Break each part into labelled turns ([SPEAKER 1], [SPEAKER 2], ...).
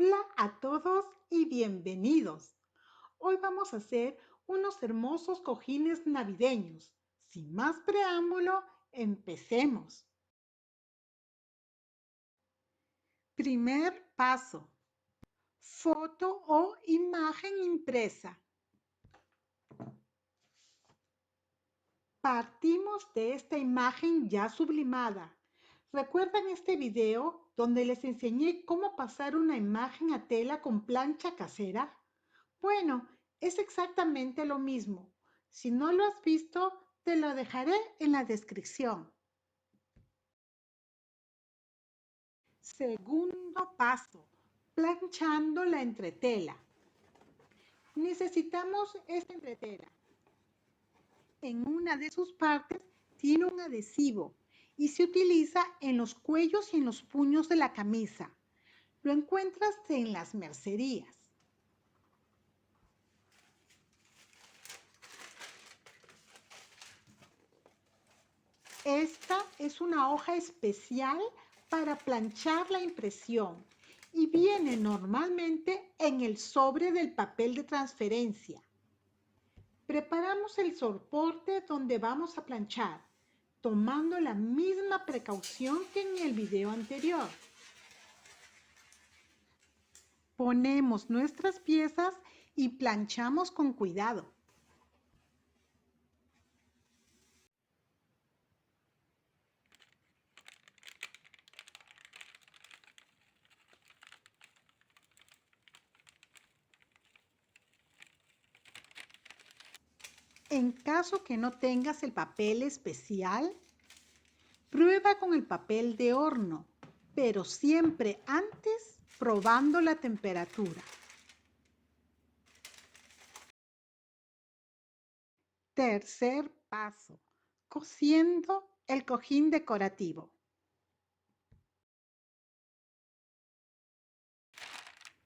[SPEAKER 1] Hola a todos y bienvenidos. Hoy vamos a hacer unos hermosos cojines navideños. Sin más preámbulo, empecemos. Primer paso. Foto o imagen impresa. Partimos de esta imagen ya sublimada. ¿Recuerdan este video donde les enseñé cómo pasar una imagen a tela con plancha casera? Bueno, es exactamente lo mismo. Si no lo has visto, te lo dejaré en la descripción. Segundo paso, planchando la entretela. Necesitamos esta entretela. En una de sus partes tiene un adhesivo y se utiliza en los cuellos y en los puños de la camisa. Lo encuentras en las mercerías. Esta es una hoja especial para planchar la impresión y viene normalmente en el sobre del papel de transferencia. Preparamos el soporte donde vamos a planchar, tomando la misma precaución que en el video anterior. Ponemos nuestras piezas y planchamos con cuidado. En caso que no tengas el papel especial, prueba con el papel de horno, pero siempre antes probando la temperatura. Tercer paso, cosiendo el cojín decorativo.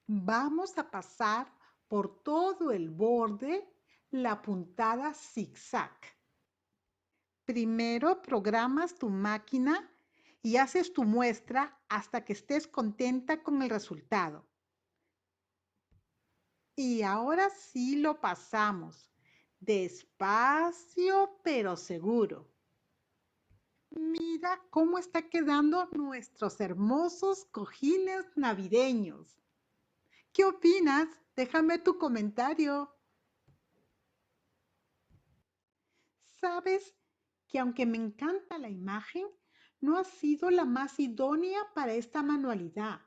[SPEAKER 1] Vamos a pasar por todo el borde la puntada zigzag. Primero programas tu máquina y haces tu muestra hasta que estés contenta con el resultado. Y ahora sí lo pasamos, despacio pero seguro. Mira cómo está quedando nuestros hermosos cojines navideños. ¿Qué opinas? Déjame tu comentario. ¿Sabes que aunque me encanta la imagen, no ha sido la más idónea para esta manualidad?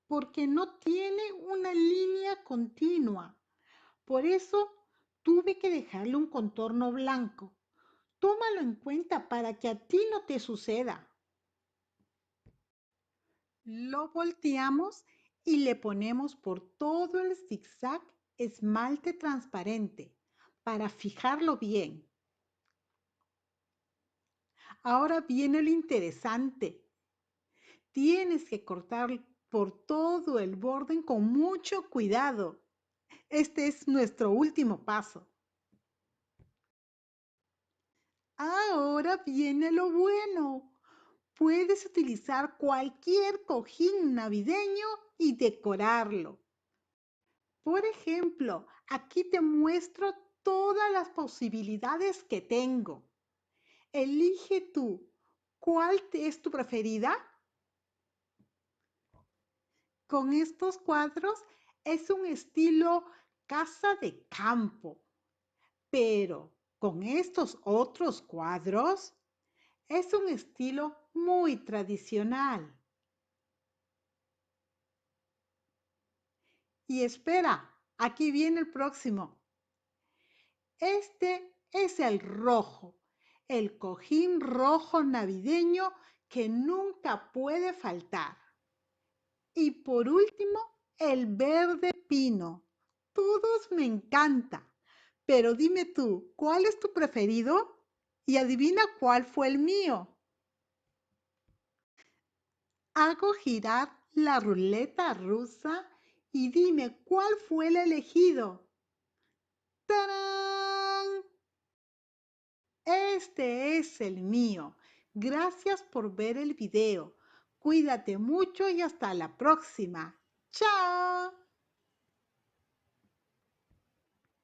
[SPEAKER 1] Porque no tiene una línea continua. Por eso tuve que dejarle un contorno blanco. Tómalo en cuenta para que a ti no te suceda. Lo volteamos y le ponemos por todo el zigzag esmalte transparente para fijarlo bien. Ahora viene lo interesante. Tienes que cortar por todo el borde con mucho cuidado. Este es nuestro último paso. Ahora viene lo bueno. Puedes utilizar cualquier cojín navideño y decorarlo. Por ejemplo, aquí te muestro todas las posibilidades que tengo. Elige tú. ¿Cuál es tu preferida? Con estos cuadros es un estilo casa de campo, pero con estos otros cuadros es un estilo muy tradicional. Y espera, aquí viene el próximo. Este es el rojo, el cojín rojo navideño que nunca puede faltar. Y por último, el verde pino. Todos me encanta. Pero dime tú, ¿cuál es tu preferido? Y adivina cuál fue el mío. Hago girar la ruleta rusa y dime cuál fue el elegido. ¡Tarán! Este es el mío. Gracias por ver el video. Cuídate mucho y hasta la próxima. Chao.